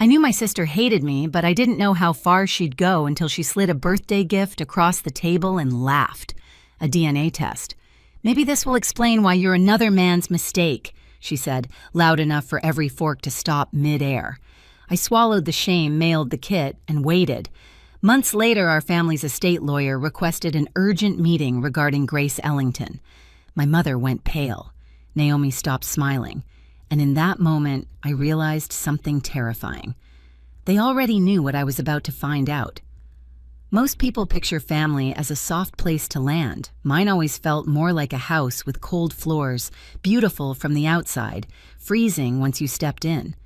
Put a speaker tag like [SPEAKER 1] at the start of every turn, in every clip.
[SPEAKER 1] I knew my sister hated me, but I didn't know how far she'd go until she slid a birthday gift across the table and laughed. A DNA test. "Maybe this will explain why you're another man's mistake," she said, loud enough for every fork to stop mid-air. I swallowed the shame, mailed the kit, and waited. Months later, our family's estate lawyer requested an urgent meeting regarding Grace Ellington. My mother went pale. Naomi stopped smiling. And in that moment, I realized something terrifying. They already knew what I was about to find out. Most people picture family as a soft place to land. Mine always felt more like a house with cold floors, beautiful from the outside, freezing once you stepped in.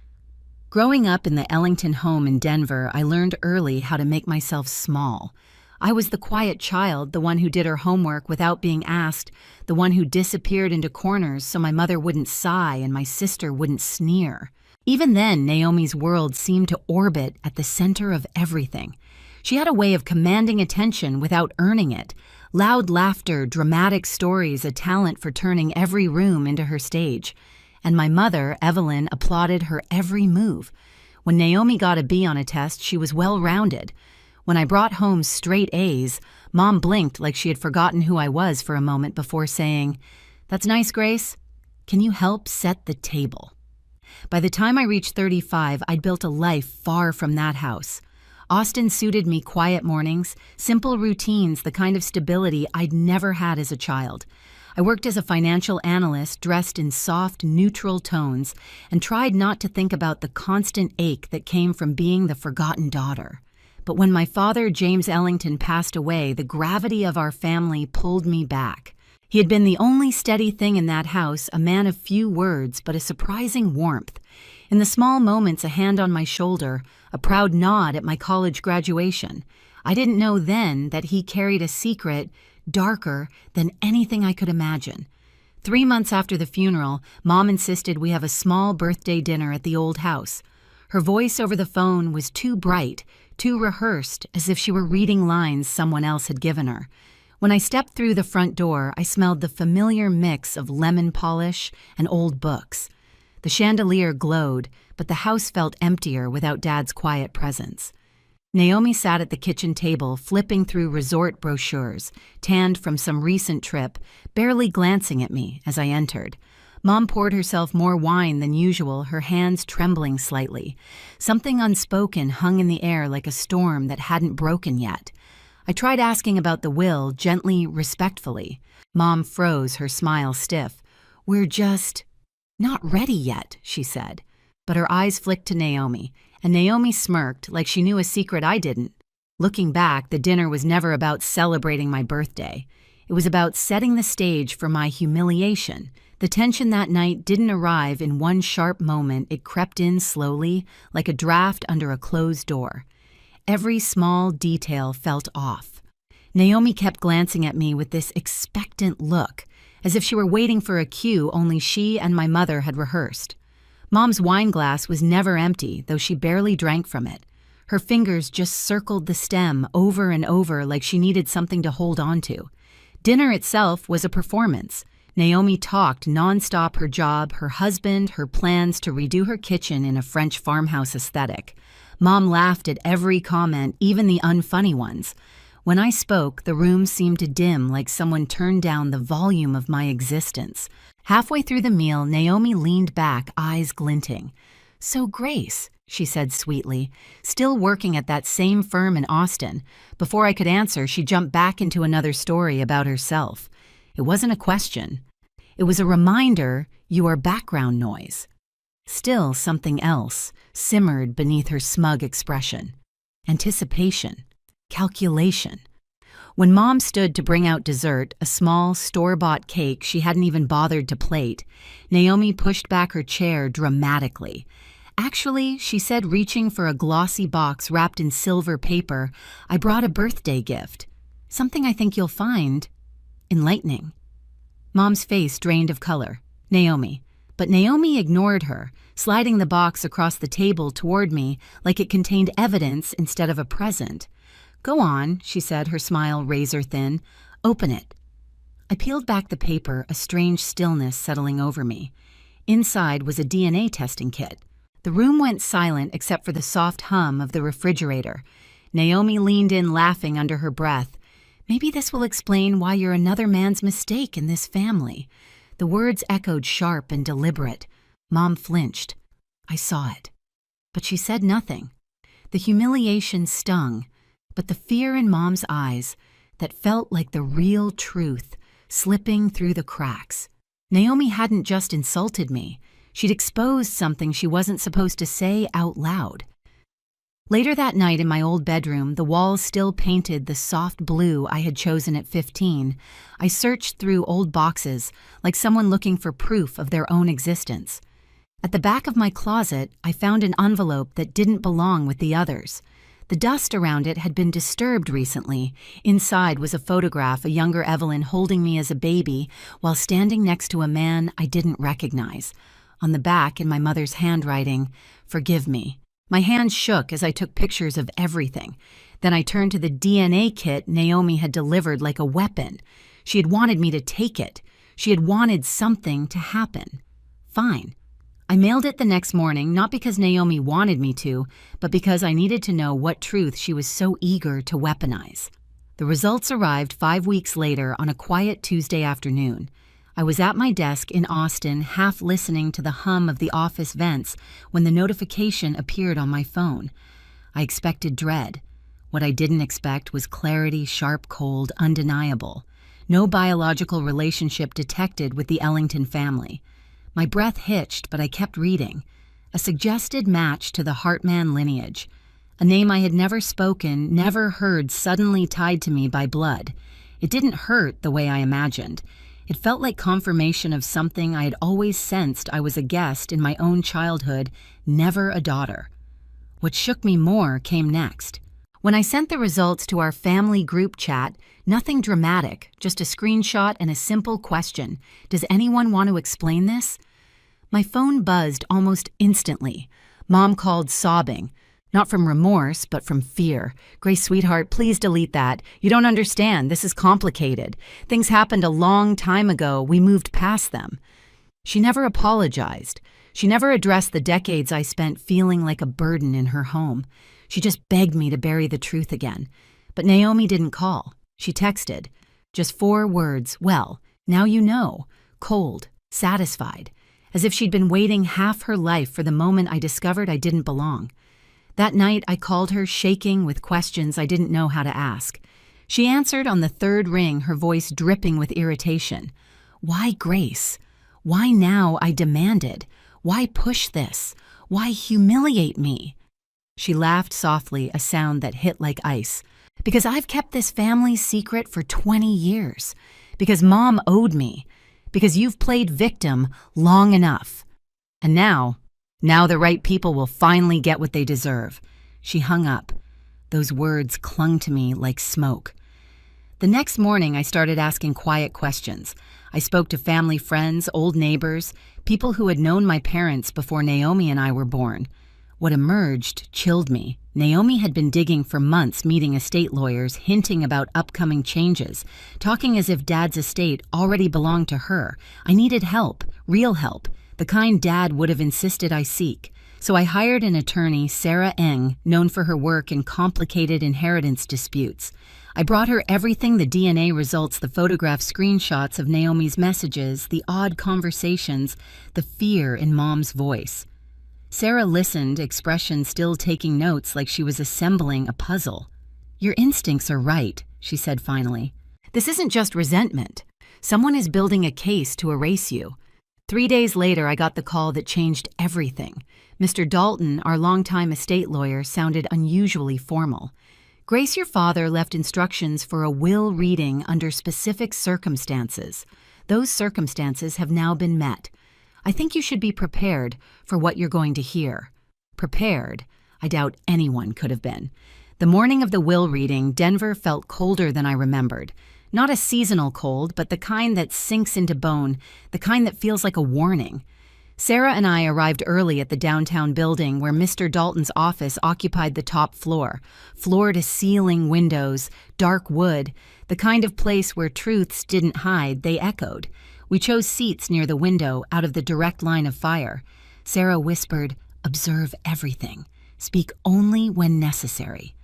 [SPEAKER 1] Growing up in the Ellington home in Denver, I learned early how to make myself small. I was the quiet child, the one who did her homework without being asked, the one who disappeared into corners so my mother wouldn't sigh and my sister wouldn't sneer. Even then, Naomi's world seemed to orbit at the center of everything. She had a way of commanding attention without earning it. Loud laughter, dramatic stories, a talent for turning every room into her stage. And my mother, Evelyn, applauded her every move. When Naomi got a B on a test, she was well-rounded. When I brought home straight A's, Mom blinked like she had forgotten who I was for a moment before saying, "That's nice, Grace. Can you help set the table?" By the time I reached 35, I'd built a life far from that house. Austin suited me: quiet mornings, simple routines, the kind of stability I'd never had as a child. I worked as a financial analyst dressed in soft, neutral tones and tried not to think about the constant ache that came from being the forgotten daughter. But when my father, James Ellington, passed away, the gravity of our family pulled me back. He had been the only steady thing in that house, a man of few words, but a surprising warmth. In the small moments, a hand on my shoulder, a proud nod at my college graduation. I didn't know then that he carried a secret darker than anything I could imagine. 3 months after the funeral, Mom insisted we have a small birthday dinner at the old house. Her voice over the phone was too bright, too rehearsed, as if she were reading lines someone else had given her. When I stepped through the front door, I smelled the familiar mix of lemon polish and old books. The chandelier glowed, but the house felt emptier without Dad's quiet presence. Naomi sat at the kitchen table, flipping through resort brochures, tanned from some recent trip, barely glancing at me as I entered. Mom poured herself more wine than usual, her hands trembling slightly. Something unspoken hung in the air like a storm that hadn't broken yet. I tried asking about the will, gently, respectfully. Mom froze, her smile stiff. "We're just not ready yet," she said. But her eyes flicked to Naomi, and Naomi smirked like she knew a secret I didn't. Looking back, the dinner was never about celebrating my birthday. It was about setting the stage for my humiliation. The tension that night didn't arrive in one sharp moment. It crept in slowly, like a draft under a closed door. Every small detail felt off. Naomi kept glancing at me with this expectant look, as if she were waiting for a cue only she and my mother had rehearsed. Mom's wine glass was never empty, though she barely drank from it. Her fingers just circled the stem over and over like she needed something to hold on to. Dinner itself was a performance. Naomi talked nonstop: her job, her husband, her plans to redo her kitchen in a French farmhouse aesthetic. Mom laughed at every comment, even the unfunny ones. When I spoke, the room seemed to dim like someone turned down the volume of my existence. Halfway through the meal, Naomi leaned back, eyes glinting. "So, Grace," she said sweetly, still working at that same firm in Austin. Before I could answer, she jumped back into another story about herself. It wasn't a question. It was a reminder: you are background noise. Still, something else simmered beneath her smug expression. Anticipation. Calculation. When Mom stood to bring out dessert, a small, store-bought cake she hadn't even bothered to plate, Naomi pushed back her chair dramatically. "Actually," she said, reaching for a glossy box wrapped in silver paper, "I brought a birthday gift. Something I think you'll find enlightening." Mom's face drained of color. "Naomi." But Naomi ignored her, sliding the box across the table toward me like it contained evidence instead of a present. "Go on," she said, her smile razor-thin. "Open it." I peeled back the paper, a strange stillness settling over me. Inside was a DNA testing kit. The room went silent except for the soft hum of the refrigerator. Naomi leaned in, laughing under her breath. Maybe this will explain why you're another man's mistake in this family. The words echoed sharp and deliberate. Mom flinched. I saw it. But she said nothing. The humiliation stung, but the fear in Mom's eyes, that felt like the real truth, slipping through the cracks. Naomi hadn't just insulted me. She'd exposed something she wasn't supposed to say out loud. Later that night in my old bedroom, the walls still painted the soft blue I had chosen at 15. I searched through old boxes, like someone looking for proof of their own existence. At the back of my closet, I found an envelope that didn't belong with the others. The dust around it had been disturbed recently. Inside was a photograph of younger Evelyn holding me as a baby while standing next to a man I didn't recognize. On the back, in my mother's handwriting, "Forgive me." My hands shook as I took pictures of everything. Then I turned to the DNA kit Naomi had delivered like a weapon. She had wanted me to take it. She had wanted something to happen. Fine. I mailed it the next morning, not because Naomi wanted me to, but because I needed to know what truth she was so eager to weaponize. The results arrived 5 weeks later on a quiet Tuesday afternoon. I was at my desk in Austin, half listening to the hum of the office vents when the notification appeared on my phone. I expected dread. What I didn't expect was clarity, sharp, cold, undeniable. No biological relationship detected with the Ellington family. My breath hitched, but I kept reading. A suggested match to the Hartman lineage. A name I had never spoken, never heard, suddenly tied to me by blood. It didn't hurt the way I imagined. It felt like confirmation of something I had always sensed. I was a guest in my own childhood, never a daughter. What shook me more came next. When I sent the results to our family group chat, nothing dramatic, just a screenshot and a simple question. Does anyone want to explain this? My phone buzzed almost instantly. Mom called sobbing. Not from remorse, but from fear. "Grace, sweetheart, please delete that. You don't understand. This is complicated. Things happened a long time ago. We moved past them." She never apologized. She never addressed the decades I spent feeling like a burden in her home. She just begged me to bury the truth again. But Naomi didn't call. She texted. Just 4 words. "Well, now you know." Cold, satisfied. As if she'd been waiting half her life for the moment I discovered I didn't belong. That night, I called her, shaking with questions I didn't know how to ask. She answered on the 3rd ring, her voice dripping with irritation. "Why Grace? Why now?" I demanded. "Why push this? Why humiliate me?" She laughed softly, a sound that hit like ice. "Because I've kept this family's secret for 20 years. Because Mom owed me. Because you've played victim long enough. And now the right people will finally get what they deserve." She hung up. Those words clung to me like smoke. The next morning, I started asking quiet questions. I spoke to family friends, old neighbors, people who had known my parents before Naomi and I were born. What emerged chilled me. Naomi had been digging for months, meeting estate lawyers, hinting about upcoming changes, talking as if Dad's estate already belonged to her. I needed help, real help. The kind Dad would have insisted I seek. So I hired an attorney, Sarah Eng, known for her work in complicated inheritance disputes. I brought her everything: the DNA results, the photograph screenshots of Naomi's messages, the odd conversations, the fear in Mom's voice. Sarah listened, expression still taking notes like she was assembling a puzzle. "Your instincts are right," she said finally. "This isn't just resentment. Someone is building a case to erase you." 3 days later, I got the call that changed everything. Mr. Dalton, our longtime estate lawyer, sounded unusually formal. "Grace, your father left instructions for a will reading under specific circumstances. Those circumstances have now been met. I think you should be prepared for what you're going to hear." Prepared? I doubt anyone could have been. The morning of the will reading, Denver felt colder than I remembered. Not a seasonal cold, but the kind that sinks into bone, the kind that feels like a warning. Sarah and I arrived early at the downtown building where Mr. Dalton's office occupied the top floor. Floor-to-ceiling windows, dark wood, the kind of place where truths didn't hide, they echoed. We chose seats near the window, out of the direct line of fire. Sarah whispered, Observe everything. Speak only when necessary.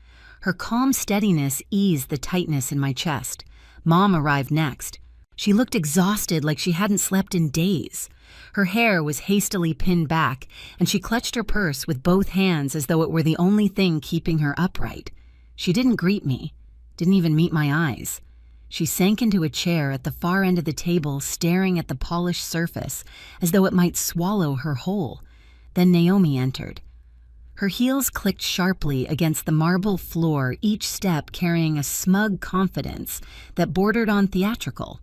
[SPEAKER 1] Her calm steadiness eased the tightness in my chest. Mom arrived next. She looked exhausted, like she hadn't slept in days. Her hair was hastily pinned back, and she clutched her purse with both hands as though it were the only thing keeping her upright. She didn't greet me, didn't even meet my eyes. She sank into a chair at the far end of the table, staring at the polished surface, as though it might swallow her whole. Then Naomi entered. Her heels clicked sharply against the marble floor, each step carrying a smug confidence that bordered on theatrical.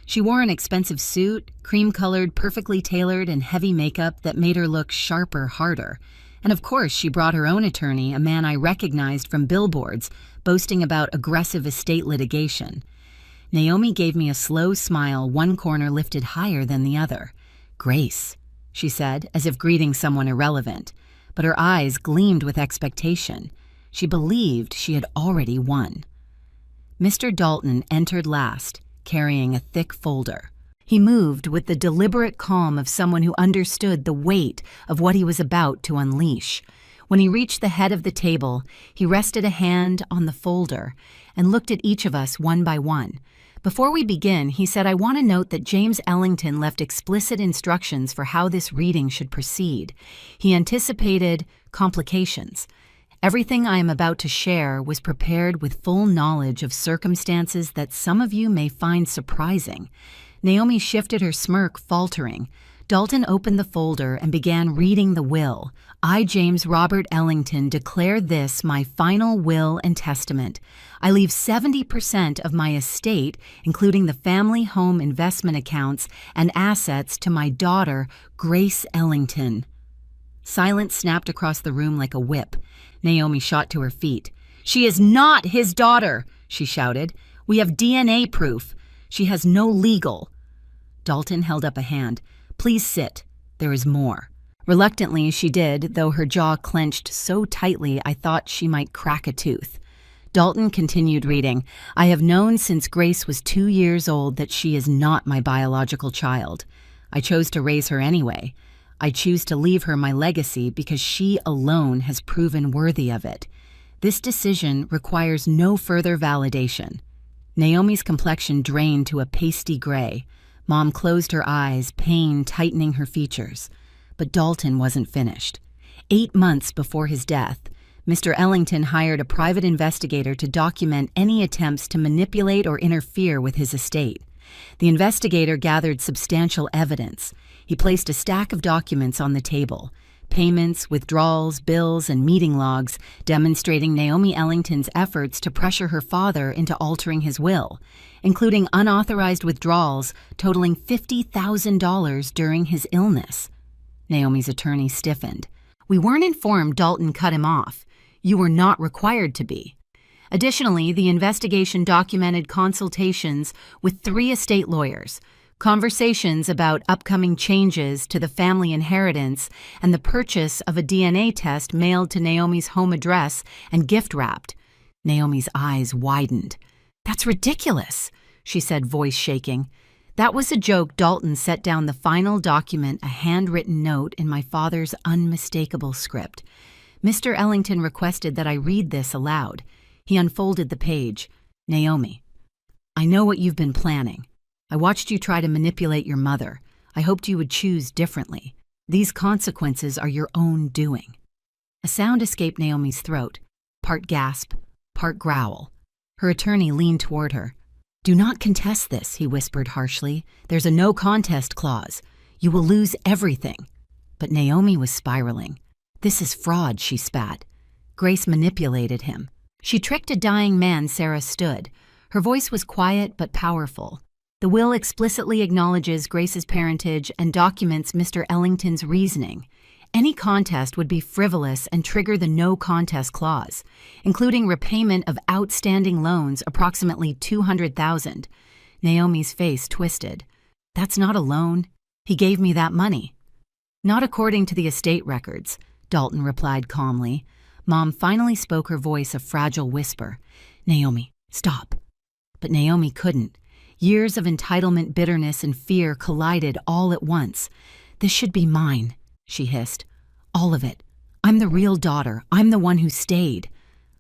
[SPEAKER 1] She wore an expensive suit, cream-colored, perfectly tailored, and heavy makeup that made her look sharper, harder. And of course, she brought her own attorney, a man I recognized from billboards, boasting about aggressive estate litigation. Naomi gave me a slow smile, one corner lifted higher than the other. "Grace," she said, as if greeting someone irrelevant, but her eyes gleamed with expectation. She believed she had already won. Mr. Dalton entered last, carrying a thick folder. He moved with the deliberate calm of someone who understood the weight of what he was about to unleash. When he reached the head of the table, he rested a hand on the folder and looked at each of us one by one. Before we begin, he said, "I want to note that James Ellington left explicit instructions for how this reading should proceed. He anticipated complications. Everything I am about to share was prepared with full knowledge of circumstances that some of you may find surprising." Naomi shifted her smirk, faltering. Dalton opened the folder and began reading the will. "I, James Robert Ellington, declare this my final will and testament. I leave 70% of my estate, including the family home investment accounts and assets, to my daughter, Grace Ellington." Silence snapped across the room like a whip. Naomi shot to her feet. "She is not his daughter," she shouted. "We have DNA proof. She has no legal—" Dalton held up a hand. "Please sit. There is more." Reluctantly, she did, though her jaw clenched so tightly I thought she might crack a tooth. Dalton continued reading. "I have known since Grace was 2 years old that she is not my biological child. I chose to raise her anyway. I choose to leave her my legacy because she alone has proven worthy of it. This decision requires no further validation." Naomi's complexion drained to a pasty gray. Mom closed her eyes, pain tightening her features. But Dalton wasn't finished. 8 months before his death, Mr. Ellington hired a private investigator to document any attempts to manipulate or interfere with his estate. The investigator gathered substantial evidence. He placed a stack of documents on the table: payments, withdrawals, bills, and meeting logs demonstrating Naomi Ellington's efforts to pressure her father into altering his will, including unauthorized withdrawals totaling $50,000 during his illness. Naomi's attorney stiffened. "We weren't informed Dalton cut him off. You were not required to be." Additionally, the investigation documented consultations with 3 estate lawyers, conversations about upcoming changes to the family inheritance, and the purchase of a DNA test mailed to Naomi's home address and gift-wrapped. Naomi's eyes widened. "That's ridiculous," she said, voice shaking. "That was a joke." Dalton set down the final document, a handwritten note in my father's unmistakable script. "Mr. Ellington requested that I read this aloud." He unfolded the page. "Naomi, I know what you've been planning. I watched you try to manipulate your mother. I hoped you would choose differently. These consequences are your own doing." A sound escaped Naomi's throat, part gasp, part growl. Her attorney leaned toward her. "Do not contest this," he whispered harshly. "There's a no contest clause. You will lose everything." But Naomi was spiraling. "This is fraud," she spat. "Grace manipulated him. She tricked a dying man." Sarah stood. Her voice was quiet but powerful. "The will explicitly acknowledges Grace's parentage and documents Mr. Ellington's reasoning. Any contest would be frivolous and trigger the no contest clause, including repayment of outstanding loans, approximately $200,000. Naomi's face twisted. "That's not a loan. He gave me that money." "Not according to the estate records," Dalton replied calmly. Mom finally spoke, her voice a fragile whisper. "Naomi, stop." But Naomi couldn't. Years of entitlement, bitterness, and fear collided all at once. "This should be mine," she hissed. All of it. I'm the real daughter. I'm the one who stayed.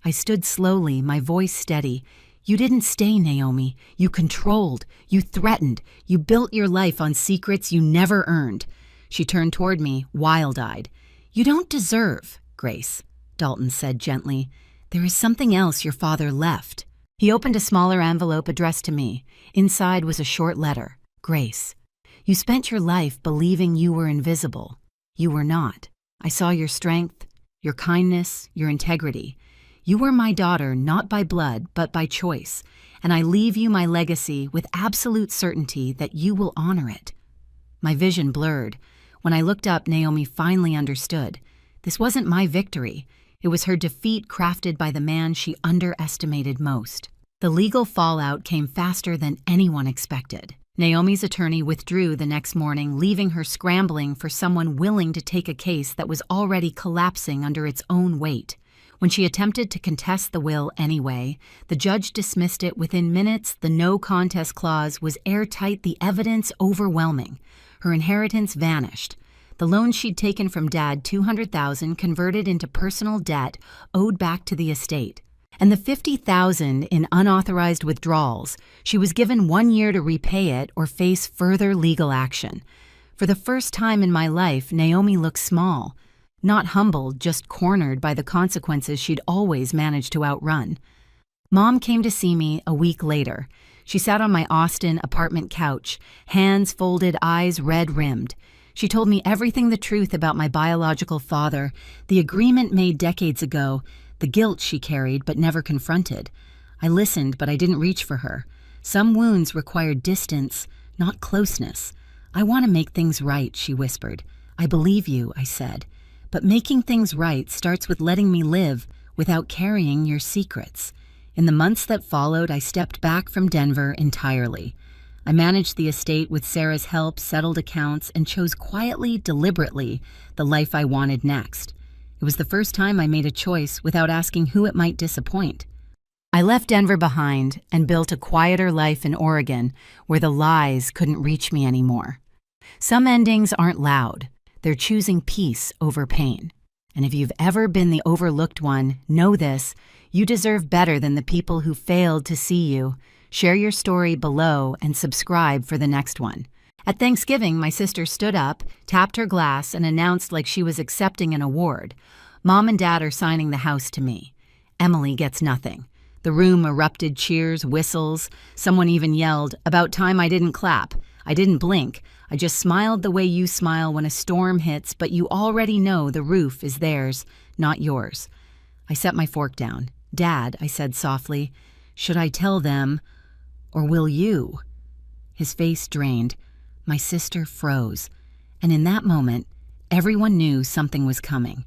[SPEAKER 1] I stood slowly, my voice steady. You didn't stay, Naomi. You controlled. You threatened. You built your life on secrets you never earned. She turned toward me, wild-eyed. You don't deserve, Grace, Dalton said gently. There is something else your father left. He opened a smaller envelope addressed to me. Inside was a short letter. Grace, you spent your life believing you were invisible. You were not. I saw your strength, your kindness, your integrity. You were my daughter not by blood, but by choice, and I leave you my legacy with absolute certainty that you will honor it. My vision blurred. When I looked up, Naomi finally understood. This wasn't my victory. It was her defeat crafted by the man she underestimated most. The legal fallout came faster than anyone expected. Naomi's attorney withdrew the next morning, leaving her scrambling for someone willing to take a case that was already collapsing under its own weight. When she attempted to contest the will anyway, the judge dismissed it within minutes. The no contest clause was airtight, the evidence overwhelming. Her inheritance vanished. The loan she'd taken from Dad, $200,000, converted into personal debt owed back to the estate. And the $50,000 in unauthorized withdrawals, she was given 1 year to repay it or face further legal action. For the first time in my life, Naomi looked small. Not humbled, just cornered by the consequences she'd always managed to outrun. Mom came to see me a week later. She sat on my Austin apartment couch, hands folded, eyes red-rimmed. She told me everything the truth about my biological father, the agreement made decades ago, the guilt she carried but never confronted. I listened, but I didn't reach for her. Some wounds required distance, not closeness. I want to make things right, she whispered. I believe you, I said. But making things right starts with letting me live without carrying your secrets. In the months that followed, I stepped back from Denver entirely. I managed the estate with Sarah's help, settled accounts, and chose quietly, deliberately, the life I wanted next. It was the first time I made a choice without asking who it might disappoint. I left Denver behind and built a quieter life in Oregon where the lies couldn't reach me anymore. Some endings aren't loud. They're choosing peace over pain. And if you've ever been the overlooked one, know this: you deserve better than the people who failed to see you. Share your story below and subscribe for the next one. At Thanksgiving, my sister stood up, tapped her glass, and announced like she was accepting an award. Mom and Dad are signing the house to me. Emily gets nothing. The room erupted cheers, whistles. Someone even yelled, "About time I didn't clap." I didn't blink. I just smiled the way you smile when a storm hits, but you already know the roof is theirs, not yours. I set my fork down. Dad, I said softly, should I tell them, or will you? His face drained. My sister froze. And in that moment, everyone knew something was coming.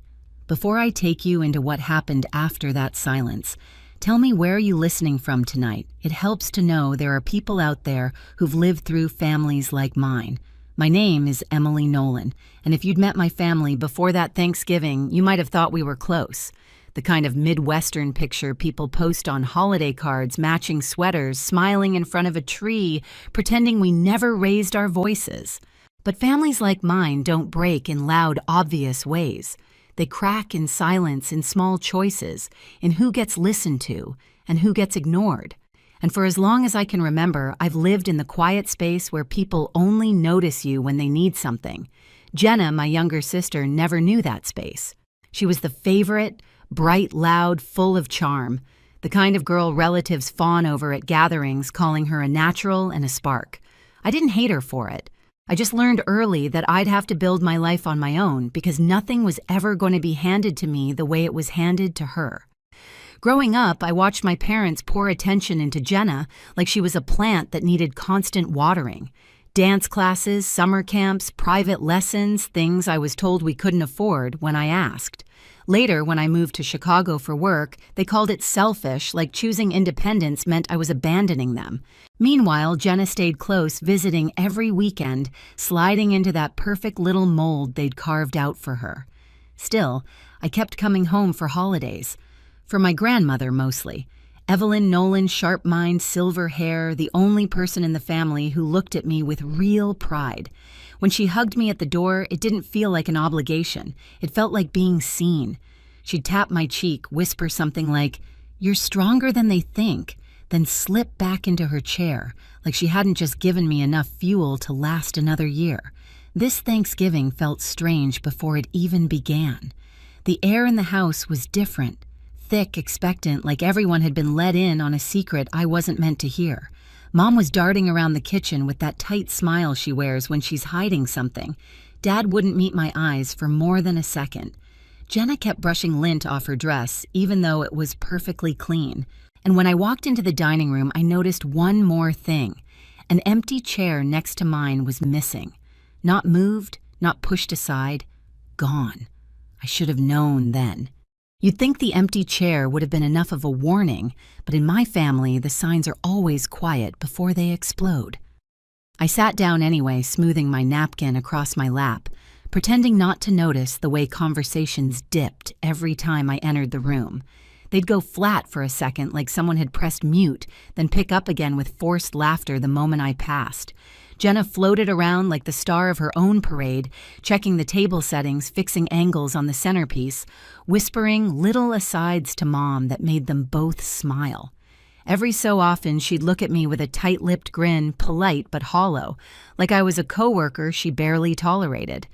[SPEAKER 1] Before I take you into what happened after that silence, tell me, where are you listening from tonight? It helps to know there are people out there who've lived through families like mine. My name is Emily Nolan, and if you'd met my family before that Thanksgiving, you might have thought we were close. The kind of Midwestern picture people post on holiday cards, matching sweaters, smiling in front of a tree, pretending we never raised our voices. But families like mine don't break in loud, obvious ways. They crack in silence, in small choices, in who gets listened to and who gets ignored. And for as long as I can remember, I've lived in the quiet space where people only notice you when they need something. Jenna, my younger sister, never knew that space. She was the favorite, bright, loud, full of charm, the kind of girl relatives fawn over at gatherings, calling her a natural and a spark. I didn't hate her for it. I just learned early that I'd have to build my life on my own because nothing was ever going to be handed to me the way it was handed to her. Growing up, I watched my parents pour attention into Jenna like she was a plant that needed constant watering. Dance classes, summer camps, private lessons, things I was told we couldn't afford when I asked. Later, when I moved to Chicago for work, they called it selfish, like choosing independence meant I was abandoning them. Meanwhile, Jenna stayed close, visiting every weekend, sliding into that perfect little mold they'd carved out for her. Still, I kept coming home for holidays. For my grandmother, mostly. Evelyn Nolan, sharp mind, silver hair, the only person in the family who looked at me with real pride. When she hugged me at the door, it didn't feel like an obligation. It felt like being seen. She'd tap my cheek, whisper something like, "You're stronger than they think," then slip back into her chair, like she hadn't just given me enough fuel to last another year. This Thanksgiving felt strange before it even began. The air in the house was different, thick, expectant, like everyone had been let in on a secret I wasn't meant to hear. Mom was darting around the kitchen with that tight smile she wears when she's hiding something. Dad wouldn't meet my eyes for more than a second. Jenna kept brushing lint off her dress, even though it was perfectly clean. And when I walked into the dining room, I noticed one more thing. An empty chair next to mine was missing. Not moved, not pushed aside, gone. I should have known then. You'd think the empty chair would have been enough of a warning, but in my family, the signs are always quiet before they explode. I sat down anyway, smoothing my napkin across my lap, pretending not to notice the way conversations dipped every time I entered the room. They'd go flat for a second like someone had pressed mute, then pick up again with forced laughter the moment I passed. Jenna floated around like the star of her own parade, checking the table settings, fixing angles on the centerpiece, whispering little asides to Mom that made them both smile. Every so often, she'd look at me with a tight-lipped grin, polite but hollow, like I was a coworker she barely tolerated.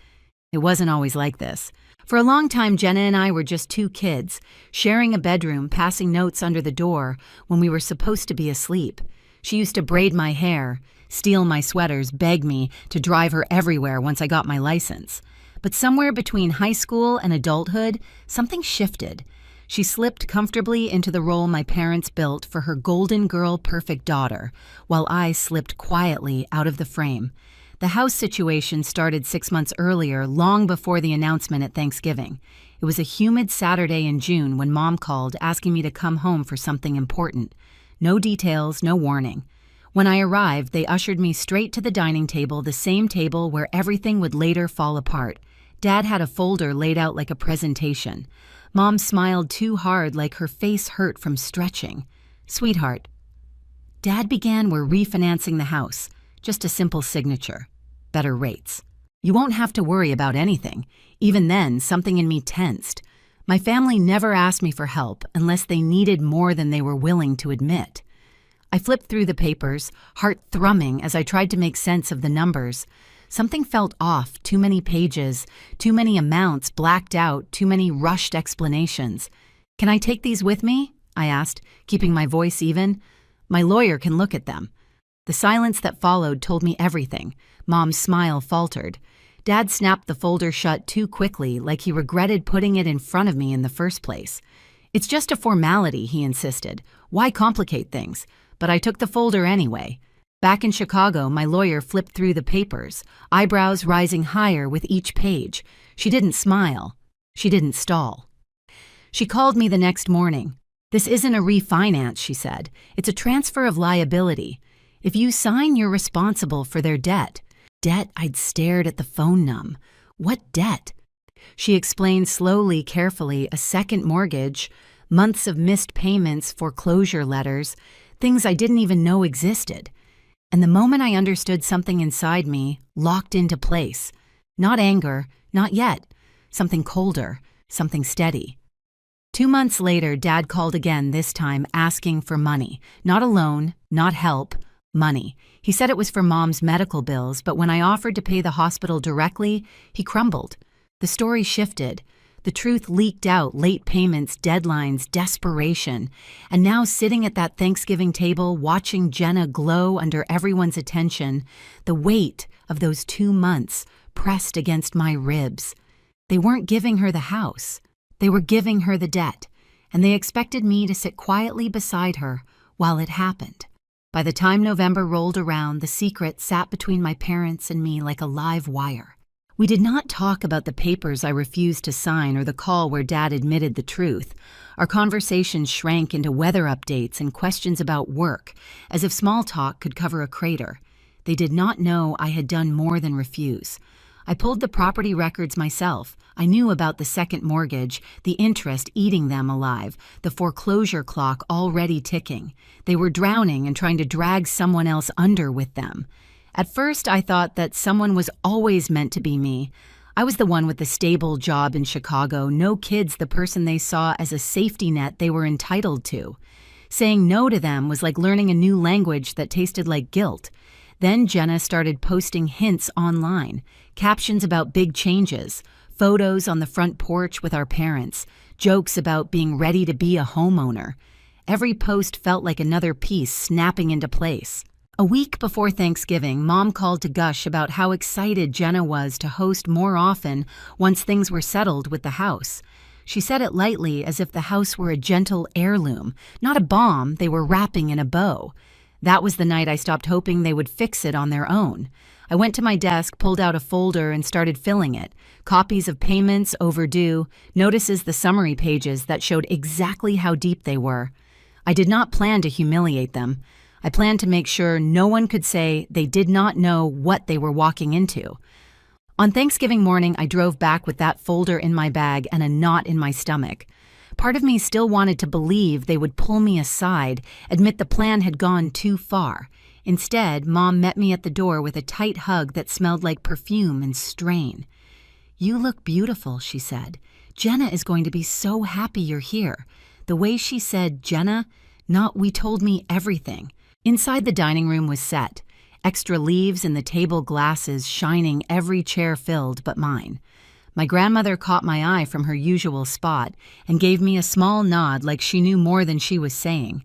[SPEAKER 1] It wasn't always like this. For a long time, Jenna and I were just two kids, sharing a bedroom, passing notes under the door when we were supposed to be asleep. She used to braid my hair, steal my sweaters, beg me to drive her everywhere once I got my license. But somewhere between high school and adulthood, something shifted. She slipped comfortably into the role my parents built for her golden girl perfect daughter, while I slipped quietly out of the frame. The house situation started 6 months earlier, long before the announcement at Thanksgiving. It was a humid Saturday in June when Mom called asking me to come home for something important. No details, no warning. When I arrived, they ushered me straight to the dining table, the same table where everything would later fall apart. Dad had a folder laid out like a presentation. Mom smiled too hard, like her face hurt from stretching. "Sweetheart." Dad began, "We're refinancing the house. Just a simple signature. Better rates. You won't have to worry about anything." Even then, something in me tensed. My family never asked me for help unless they needed more than they were willing to admit. I flipped through the papers, heart thrumming as I tried to make sense of the numbers. Something felt off, too many pages, too many amounts blacked out, too many rushed explanations. "Can I take these with me?" I asked, keeping my voice even. "My lawyer can look at them." The silence that followed told me everything. Mom's smile faltered. Dad snapped the folder shut too quickly, like he regretted putting it in front of me in the first place. "It's just a formality," he insisted. "Why complicate things?" But I took the folder anyway. Back in Chicago, my lawyer flipped through the papers, eyebrows rising higher with each page. She didn't smile. She didn't stall. She called me the next morning. "This isn't a refinance," she said. "It's a transfer of liability. If you sign, you're responsible for their debt." Debt? I'd stared at the phone numb. What debt? She explained slowly, carefully, a second mortgage, months of missed payments, foreclosure letters, things I didn't even know existed. And the moment I understood, something inside me locked into place. Not anger, not yet. Something colder, something steady. 2 months later, Dad called again, this time asking for money. Not a loan, not help, money. He said it was for Mom's medical bills, but when I offered to pay the hospital directly, he crumbled. The story shifted. The truth leaked out, late payments, deadlines, desperation. And now sitting at that Thanksgiving table, watching Jenna glow under everyone's attention, the weight of those 2 months pressed against my ribs. They weren't giving her the house. They were giving her the debt, and they expected me to sit quietly beside her while it happened. By the time November rolled around, the secret sat between my parents and me like a live wire. We did not talk about the papers I refused to sign or the call where Dad admitted the truth. Our conversations shrank into weather updates and questions about work, as if small talk could cover a crater. They did not know I had done more than refuse. I pulled the property records myself. I knew about the second mortgage, the interest eating them alive, the foreclosure clock already ticking. They were drowning and trying to drag someone else under with them. At first, I thought that someone was always meant to be me. I was the one with the stable job in Chicago, no kids the person they saw as a safety net they were entitled to. Saying no to them was like learning a new language that tasted like guilt. Then Jenna started posting hints online, captions about big changes, photos on the front porch with our parents, jokes about being ready to be a homeowner. Every post felt like another piece snapping into place. A week before Thanksgiving, Mom called to gush about how excited Jenna was to host more often once things were settled with the house. She said it lightly as if the house were a gentle heirloom, not a bomb they were wrapping in a bow. That was the night I stopped hoping they would fix it on their own. I went to my desk, pulled out a folder, and started filling it. Copies of payments overdue, notices the summary pages that showed exactly how deep they were. I did not plan to humiliate them. I planned to make sure no one could say they did not know what they were walking into. On Thanksgiving morning, I drove back with that folder in my bag and a knot in my stomach. Part of me still wanted to believe they would pull me aside, admit the plan had gone too far. Instead, Mom met me at the door with a tight hug that smelled like perfume and strain. "You look beautiful," she said. "Jenna is going to be so happy you're here." The way she said Jenna, not we told me everything. Inside the dining room was set, extra leaves in the table glasses shining, every chair filled but mine. My grandmother caught my eye from her usual spot and gave me a small nod like she knew more than she was saying.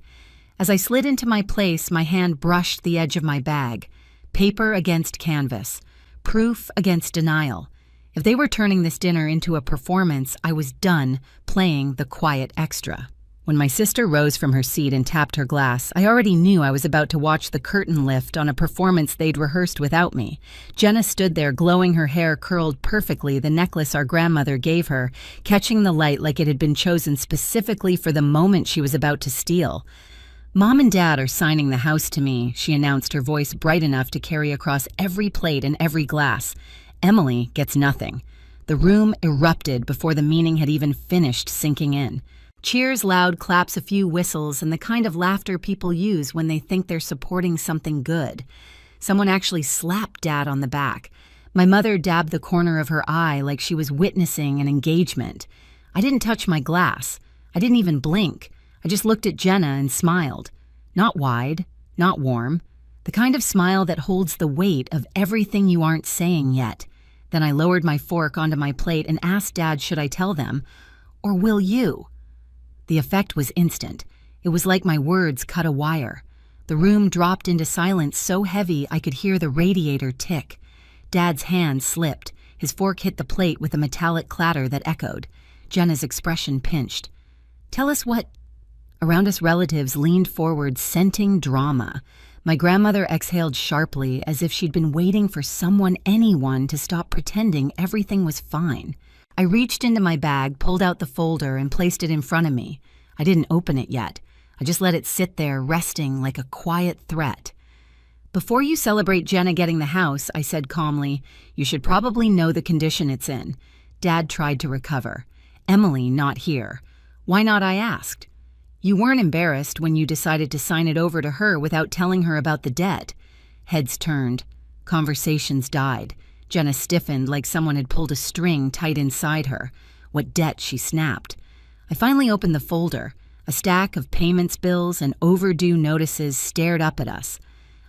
[SPEAKER 1] As I slid into my place, my hand brushed the edge of my bag. Paper against canvas. Proof against denial. If they were turning this dinner into a performance, I was done playing the quiet extra. When my sister rose from her seat and tapped her glass, I already knew I was about to watch the curtain lift on a performance they'd rehearsed without me. Jenna stood there, glowing, her hair curled perfectly, the necklace our grandmother gave her, catching the light like it had been chosen specifically for the moment she was about to steal. "Mom and Dad are signing the house to me," she announced, her voice bright enough to carry across every plate and every glass. "Emily gets nothing." The room erupted before the meaning had even finished sinking in. Cheers, loud claps, a few whistles, and the kind of laughter people use when they think they're supporting something good. Someone actually slapped Dad on the back. My mother dabbed the corner of her eye like she was witnessing an engagement. I didn't touch my glass. I didn't even blink. I just looked at Jenna and smiled. Not wide, not warm. The kind of smile that holds the weight of everything you aren't saying yet. Then I lowered my fork onto my plate and asked Dad, should I tell them? Or will you? The effect was instant. It was like my words cut a wire. The room dropped into silence so heavy I could hear the radiator tick. Dad's hand slipped. His fork hit the plate with a metallic clatter that echoed. Jenna's expression pinched. "Tell us what—" Around us, relatives leaned forward, scenting drama. My grandmother exhaled sharply, as if she'd been waiting for anyone to stop pretending everything was fine. I reached into my bag, pulled out the folder, and placed it in front of me. I didn't open it yet. I just let it sit there, resting like a quiet threat. "Before you celebrate Jenna getting the house," I said calmly, "you should probably know the condition it's in." Dad tried to recover. "Emily not here." "Why not?" I asked. "You weren't embarrassed when you decided to sign it over to her without telling her about the debt." Heads turned. Conversations died. Jenna stiffened like someone had pulled a string tight inside her. "What debt?" she snapped. I finally opened the folder. A stack of payments bills and overdue notices stared up at us.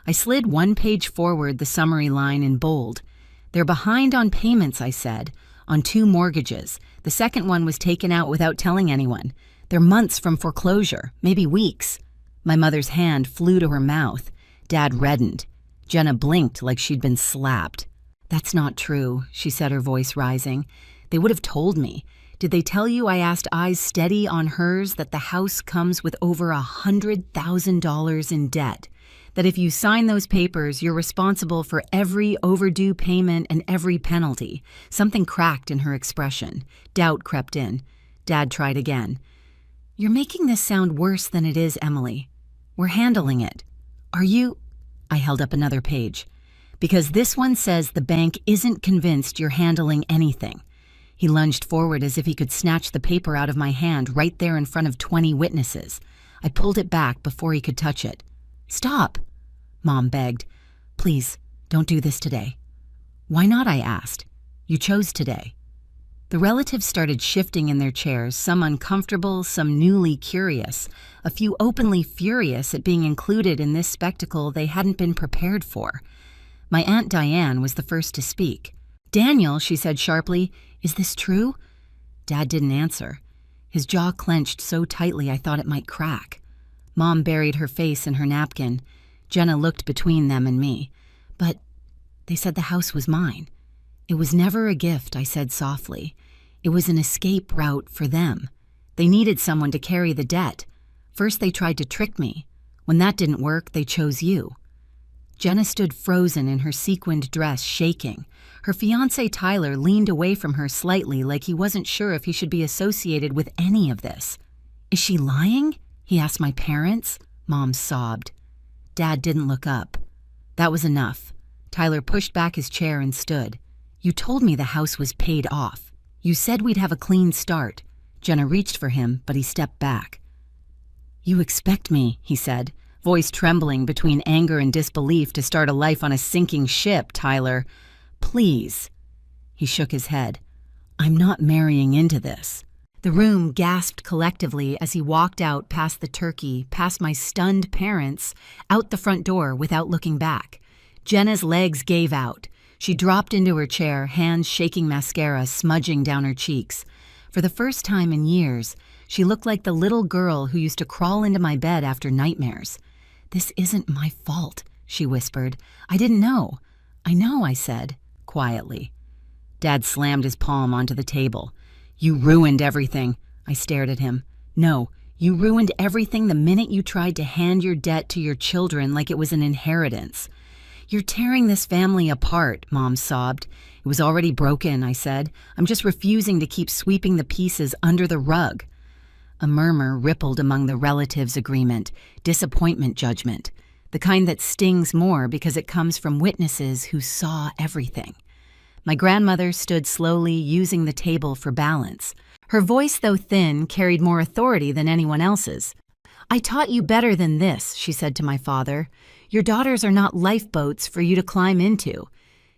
[SPEAKER 1] I slid one page forward, the summary line in bold. "They're behind on payments," I said, "on 2 mortgages. The second one was taken out without telling anyone. They're months from foreclosure, maybe weeks." My mother's hand flew to her mouth. Dad reddened. Jenna blinked like she'd been slapped. "That's not true," she said, her voice rising. "They would have told me. Did they tell you," I asked, eyes steady on hers, "that the house comes with over $100,000 in debt? That if you sign those papers, you're responsible for every overdue payment and every penalty?" Something cracked in her expression. Doubt crept in. Dad tried again. "You're making this sound worse than it is, Emily. We're handling it. Are you—" I held up another page. "Because this one says the bank isn't convinced you're handling anything." He lunged forward as if he could snatch the paper out of my hand right there in front of 20 witnesses. I pulled it back before he could touch it. "Stop," Mom begged. "Please, Don't do this today." "Why not?" I asked. "You chose today." The relatives started shifting in their chairs, some uncomfortable, some newly curious, a few openly furious at being included in this spectacle they hadn't been prepared for. My Aunt Diane was the first to speak. "Daniel," she said sharply, "is this true?" Dad didn't answer. His jaw clenched so tightly I thought it might crack. Mom buried her face in her napkin. Jenna looked between them and me. "But they said the house was mine." "It was never a gift," I said softly. "It was an escape route for them. They needed someone to carry the debt. First they tried to trick me. When that didn't work, they chose you." Jenna stood frozen in her sequined dress, shaking. Her fiancé Tyler leaned away from her slightly, like he wasn't sure if he should be associated with any of this. "Is she lying?" he asked my parents. Mom sobbed. Dad didn't look up. That was enough. Tyler pushed back his chair and stood. "You told me the house was paid off. You said we'd have a clean start." Jenna reached for him, but he stepped back. "You expect me," he said, voice trembling between anger and disbelief, "to start a life on a sinking ship, Tyler. Please." He shook his head. "I'm not marrying into this." The room gasped collectively as he walked out past the turkey, past my stunned parents, out the front door without looking back. Jenna's legs gave out. She dropped into her chair, hands shaking mascara smudging down her cheeks. For the first time in years, she looked like the little girl who used to crawl into my bed after nightmares. "This isn't my fault," she whispered. "I didn't know." "I know," I said, quietly. Dad slammed his palm onto the table. "You ruined everything." I stared at him. "No, you ruined everything the minute you tried to hand your debt to your children like it was an inheritance." "You're tearing this family apart," Mom sobbed. "It was already broken," I said. "I'm just refusing to keep sweeping the pieces under the rug." A murmur rippled among the relatives' agreement, disappointment judgment, the kind that stings more because it comes from witnesses who saw everything. My grandmother stood slowly, using the table for balance. Her voice, though thin, carried more authority than anyone else's. "I taught you better than this," she said to my father. "Your daughters are not lifeboats for you to climb into."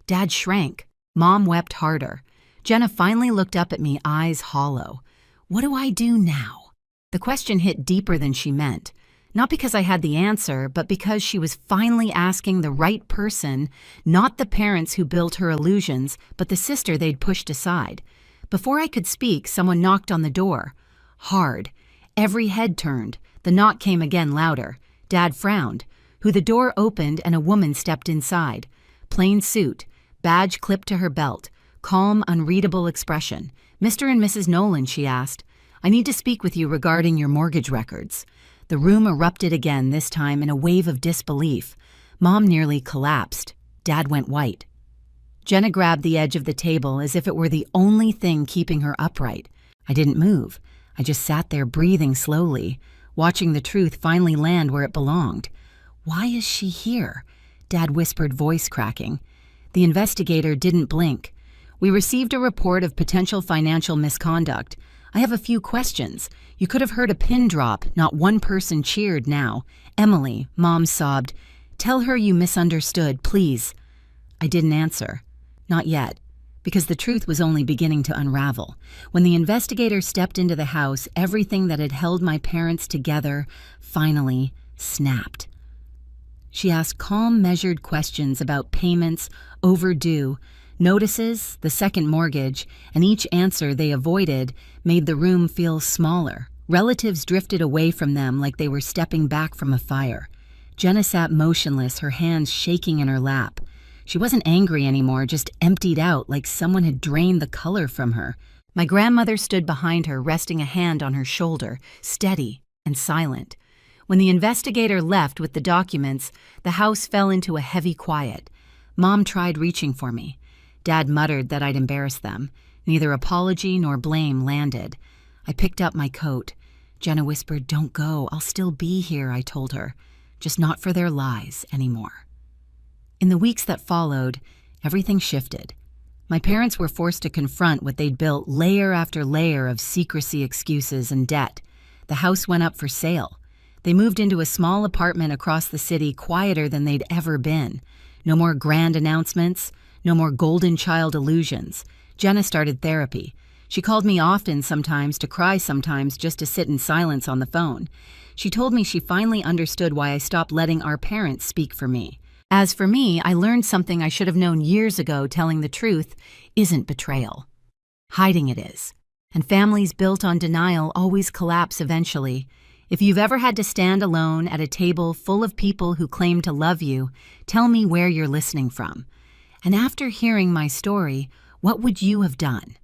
[SPEAKER 1] Dad shrank. Mom wept harder. Jenna finally looked up at me, eyes hollow. "What do I do now?" The question hit deeper than she meant. Not because I had the answer, but because she was finally asking the right person, not the parents who built her illusions, but the sister they'd pushed aside. Before I could speak, someone knocked on the door. Hard. Every head turned. The knock came again louder. Dad frowned. Who the door opened and a woman stepped inside. Plain suit, badge clipped to her belt, calm, unreadable expression. "Mr. and Mrs. Nolan," she asked. "I need to speak with you regarding your mortgage records." The room erupted again, this time in a wave of disbelief. Mom nearly collapsed. Dad went white. Jenna grabbed the edge of the table as if it were the only thing keeping her upright. I didn't move. I just sat there breathing slowly, watching the truth finally land where it belonged. "Why is she here?" Dad whispered, voice cracking. The investigator didn't blink. "We received a report of potential financial misconduct. I have a few questions." You could have heard a pin drop. Not one person cheered now. "Emily," Mom sobbed. "Tell her you misunderstood, please." I didn't answer. Not yet, because the truth was only beginning to unravel. When the investigator stepped into the house, everything that had held my parents together finally snapped. She asked calm, measured questions about payments, overdue, notices, the second mortgage, and each answer they avoided made the room feel smaller. Relatives drifted away from them like they were stepping back from a fire. Jenna sat motionless, her hands shaking in her lap. She wasn't angry anymore, just emptied out like someone had drained the color from her. My grandmother stood behind her, resting a hand on her shoulder, steady and silent. When the investigator left with the documents, the house fell into a heavy quiet. Mom tried reaching for me. Dad muttered that I'd embarrassed them. Neither apology nor blame landed. I picked up my coat. Jenna whispered, "Don't go. I'll still be here," I told her. "Just not for their lies anymore." In the weeks that followed, everything shifted. My parents were forced to confront what they'd built layer after layer of secrecy, excuses, and debt. The house went up for sale. They moved into a small apartment across the city, quieter than they'd ever been. No more grand announcements, no more golden child illusions. Jenna started therapy. She called me often sometimes to cry, sometimes just to sit in silence on the phone. She told me she finally understood why I stopped letting our parents speak for me. As for me, I learned something I should have known years ago: telling the truth isn't betrayal. Hiding it is. And families built on denial always collapse eventually. If you've ever had to stand alone at a table full of people who claim to love you, tell me where you're listening from. And after hearing my story, what would you have done?